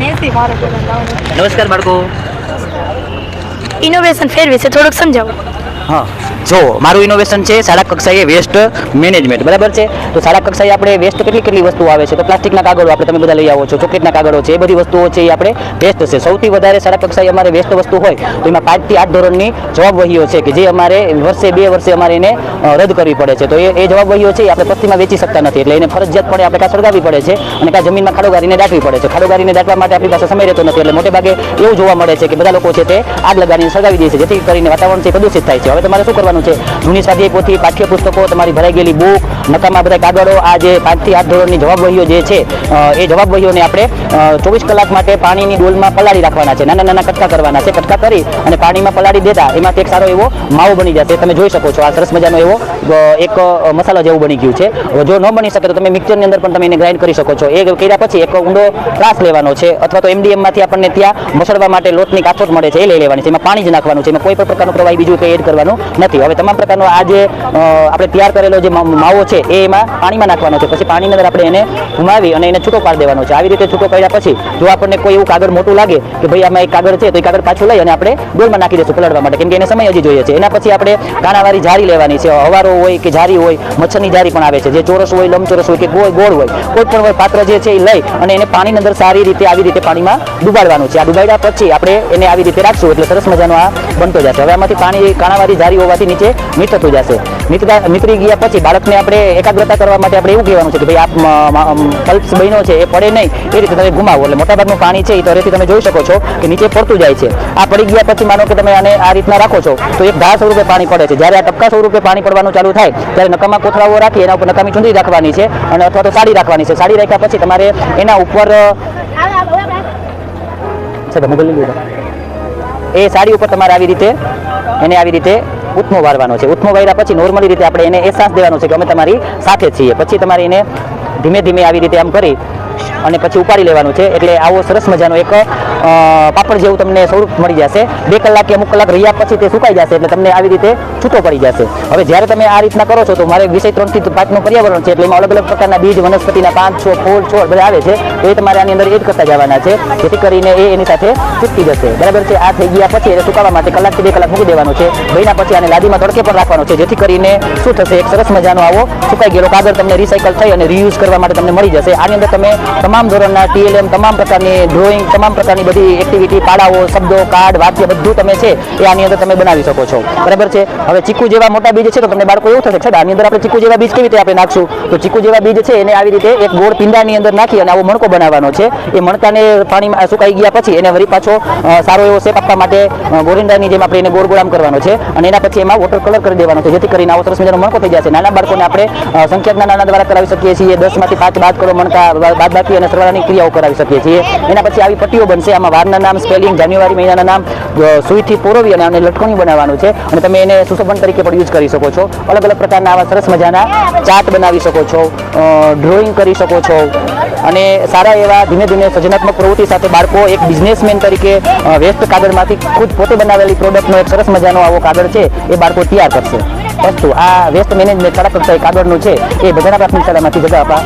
નમસ્કાર બાળકો. ઇનોવેશન ફેર વિશે થોડુંક સમજાવો. હા, જો મારું ઇનોવેશન છે શાળા કક્ષાએ વેસ્ટ મેનેજમેન્ટ, બરાબર છે. તો શાળા કક્ષાએ આપણે વેસ્ટ કેટલી વસ્તુઓ આવે છે, તો પ્લાસ્ટિકના કાગળો આપણે તમે બધા લઈ આવો છો, ચોકલેટના કાગળો છે, એ બધી વસ્તુઓ છે એ આપણે વેસ્ટ છે. સૌથી વધારે શાળા કક્ષાએ અમારે વેસ્ટ વસ્તુ હોય તો એમાં 5 થી 8 ધોરણની જવાબવહીઓ છે કે જે અમારે વર્ષે 2 વર્ષે અમારે એને રદ કરવી પડે છે. તો એ જવાબવહીઓ છે એ આપણે પસ્તીમાં વેચી શકતા નથી, એટલે એને ફરજિયાતપણે આપણે કાં સળગાવવી પડે છે અને કાં જમીનમાં ખાડો ગારીને દાટવી પડે છે. ખાડો ગારીને દાટવા માટે આપણી પાસે સમય રહેતો નથી, એટલે મોટે ભાગે એવું જોવા મળે છે કે બધા લોકો છે તે આગ લગાડીને સળગાવી દે છે, જેથી કરીને વાતાવરણ છે પ્રદૂષિત થાય છે. હવે તમારે શું કરવાનું છે, જૂની સ્વાધ્યાય પોથી, પાઠ્યપુસ્તકો, તમારી ભરાઈ ગયેલી બુક, નકામા બધા કાગળો, આ જે 5 થી 8 ધોરણની જવાબવહીઓ જે છે એ જવાબવહીઓને આપણે 24 કલાક માટે પાણીની ડોલમાં પલાળી રાખવાના છે. નાના નાના કટકા કરવાના છે. કટકા કરી અને પાણીમાં પલાળી દેતા એમાંથી એક સારો એવો માવો બની જશે. તમે જોઈ શકો છો આ સરસ મજાનો એવો એક મસાલા જેવું બની ગયું છે. જો ન બની શકે તો તમે મિક્સરની અંદર પણ તમે એને ગ્રાઇન્ડ કરી શકો છો. એ કર્યા પછી એક ઊંડો ત્રાસ લેવાનો છે, અથવા તો MDM માંથી આપણને ત્યાં મસળવા માટે લોટની કાથોટ મળે છે, એ લઈ લેવાની છે. એમાં પાણી જ નાખવાનું છે, એમાં કોઈ પણ પ્રકારનું પ્રવાહી બીજું કંઈ એડ કરવાનું નથી. હવે તમામ પ્રકારનો આ જે આપણે તૈયાર કરેલો જે માવો છે એ એમાં પાણીમાં નાખવાનો છે. પછી પાણીની અંદર આપણે એને ઘુમાવી અને એને છૂટો પાડી દેવાનો છે. આવી રીતે છૂટો કર્યા પછી જો આપણને કોઈ એવું કાગળ મોટું લાગે કે ભાઈ આમાં એક કાગળ છે, તો એ કાગળ પાછું લઈ અને આપણે ડોલમાં નાખી દઈશું પલાળવા માટે, કેમ કે એને સમય હજી જોઈએ છે. એના પછી આપણે કાણાવાળી જારી લેવાની છે. હવારો હોય કે જારી હોય, મચ્છરની જારી પણ આવે છે, જે ચોરસ હોય, લંબચોરસ હોય કે ગોળ હોય, કોઈ પણ હોય પાત્ર જે છે એ લઈ અને એને પાણીની અંદર સારી રીતે આવી રીતે પાણીમાં ડુબાડવાનું છે. આ ડુબાડ્યા પછી આપણે એને આવી રીતે રાખશું એટલે સરસ મજાનો આ બનતો જશે. હવે આમાંથી પાણી કાણાવાળી જારી હોવાથી નીચે નીતરતું જશે. નીતરી ગયા પછી બાળકને આપણે એકાગ્રતા કરવા માટે આપણે એવું કહેવાનું છે કે ભાઈ આ પલ્પ્સ બન્યો છે એ પડે નહીં, એ રીતે તમે ઘુમાવો. એટલે મોટાભાગનું પાણી છે એ તરેથી તમે જોઈ શકો છો કે નીચે પડતું જાય છે. આ પડી ગયા પછી માનો કે તમે આને આ રીતના રાખો છો તો એક ધાર સ્વરૂપે પાણી પડે છે. જ્યારે આ ટપકા સ્વરૂપે પાણી પડવાનું ચાલુ થાય ત્યારે નકામા કોથળાઓ રાખી એના ઉપર નકામી ચૂંદડી રાખવાની છે અને અથવા તો સાડી રાખવાની છે. સાડી રાખ્યા પછી તમારે એના ઉપર એ સાડી ઉપર તમારે આવી રીતે એને આવી રીતે ઉથમો વારવાનો છે. ઉથમો વાર્યા પછી નોર્મલી રીતે આપણે એને અહેસાસ દેવાનો છે કે અમે તમારી સાથે જ છીએ. પછી તમારે એને ધીમે ધીમે આવી રીતે આમ કરી અને પછી ઉપાડી લેવાનું છે. એટલે આવો સરસ મજાનો એક પાપડ જેવું તમને સ્વરૂપ મળી જશે. 2 કલાક કે અમુક કલાક રહ્યા પછી તે સુકાઈ જશે એટલે તમને આવી રીતે છૂટો પડી જશે. હવે જ્યારે તમે આ રીતના કરો છો તો મારે વિષય 3 થી 5 નું પર્યાવરણ છે, એટલે એમાં અલગ અલગ પ્રકારના બીજ, વનસ્પતિના 5, 6, ફૂલ, છોડ બધા આવે છે, તો એ તમારે આની અંદર એડ કરતા જવાના છે, જેથી કરીને એ એની સાથે તૂટી જશે. બરાબર છે. આ થઈ ગયા પછી એને સુકાવા માટે 1 થી 2 કલાક મૂકી દેવાનો છે. બન્યા પછી આને લાદીમાં તડકે પણ રાખવાનો છે, જેથી કરીને શું થશે, એક સરસ મજાનો આવો સુકાઈ ગયેલો કાગળ તમને રિસાયકલ થઈ અને રીયુઝ કરવા માટે તમને મળી જશે. આની અંદર તમે તમામ ધોરણના TLM, તમામ પ્રકારની ડ્રોઈંગ, તમામ પ્રકારની બધી એક્ટિવિટી, પાડાઓ, શબ્દો, કાર્ડ, વાક્ય બધું તમે છે એ આની અંદર તમે બનાવી શકો છો. બરાબર છે. હવે ચીકુ જેવા મોટા બીજ છે તો તમને બાળકો એવું થશે કે આની અંદર આપણે ચીકુ જેવા બીજ કેવી રીતે આપણે નાખશું, તો ચીકુ જેવા બીજ છે એને આવી રીતે એક ગોળ પિંડાની અંદર નાખી અને આવો મણકો બનાવવાનો છે. એ મણકાને પાણીમાં સુકાઈ ગયા પછી એને વળી પાછો સારો એવો શેપ આપવા માટે ગોરિંડાની જેમ આપણે એને ગોળ ગોળ આમ કરવાનો છે અને એના પછી એમાં વોટર કલર કરી દેવાનો છે, જેથી કરીને આવો સરસ મજાનો મણકો થઈ જશે. નાના બાળકોને આપણે સંખ્યાના નાના દ્વારા કરાવી શકીએ છીએ. 10 માંથી 5 બાદ કરો મણકા, બાદબાકી અને સરવાળાની ક્રિયાઓ કરાવી શકીએ છીએ. એના પછી આવી પટ્ટીઓ બનશે. આમાં વારના નામ, સ્પેલિંગ, જાન્યુઆરી મહિનાના નામ સુઈથી પોરવી અને આને લટકણી બનાવવાનું છે અને તમે એને સુશોભન તરીકે પણ યુઝ કરી શકો છો. અલગ અલગ પ્રકારના આવા સરસ મજાના ચાર્ટ બનાવી શકો છો, ડ્રોઈંગ કરી શકો છો અને સારા એવા ધીમે ધીમે સર્જનાત્મક પ્રવૃત્તિ સાથે બાળકો એક બિઝનેસમેન તરીકે વેસ્ટ કાગળમાંથી ખુદ પોતે બનાવેલી પ્રોડક્ટનો એક સરસ મજાનો આવો કાગળ છે એ બાળકો તૈયાર કરશે. વસ્તુ આ વેસ્ટ મેનેજમેન્ટ શાળા કક્ષાએ કાગળનું છે એ બધાના પ્રાથમિક શાળામાંથી જગા આપવા